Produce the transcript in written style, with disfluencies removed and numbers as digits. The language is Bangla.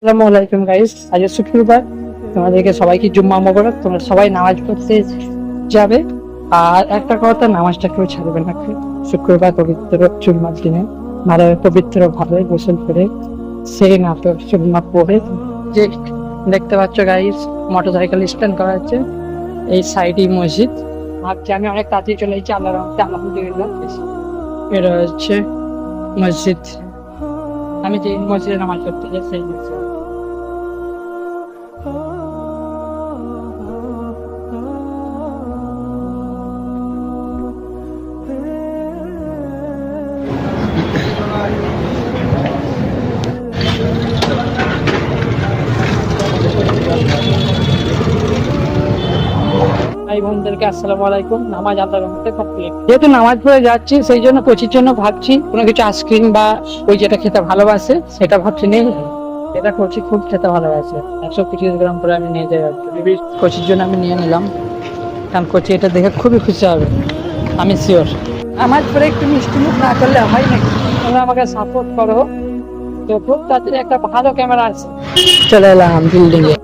আসসালামু আলাইকুম গাইস, আজ শুক্রবার। তোমাদেরকে সবাইকে জুম্মা মোবারক। তোমরা সবাই নামাজ পড়তে যাবে, আর একটা কথা, নামাজটা কেউ ছাড়বে না। শুক্রবার পবিত্র জুম্মার দিনে ভালো পবিত্র ভাবে গোসল করে সেই নাটক জুম্মা পড়ে যে দেখতে পাচ্ছ গাইস, মোটরসাইকেল স্ট্যান্ড করা আছে এই সাইডই মসজিদ। ভাবছি আমি অনেক তাড়াতাড়ি চলে এসেছি, আল্লাহর রহমতে আলহামদুলিল্লাহ। এটা হচ্ছে মসজিদ, আমি যে মসজিদে নামাজ পড়তে যাই সেই মসজিদ। ভাই বোনদেরকে আসসালামু আলাইকুম। নামাজ আল্লাহর রহমতে কমপ্লিট। যেহেতু নামাজ পড়ে যাচ্ছি, সেই জন্য কোচির জন্য ভাবছি কোনো কিছু আইসক্রিম বা ওই যেটা খেতে ভালোবাসে সেটা ভাবছি নেই। এটা কোচি খুব খেতে ভালোবাসে, 125 গ্রাম করে আমি নিয়ে যাই আর কি। কোচির জন্য আমি নিয়ে নিলাম, কারণ কোচি এটা দেখে খুবই খুশি হবে, আমি শিওর। নামাজ পড়ে একটু মিষ্টি মুখ না করলে হয় নাকি? তোমরা আমাকে সাপোর্ট করো, তো খুব তাড়াতাড়ি একটা ভালো ক্যামেরা আছে। চলে এলাম বিল্ডিং এ।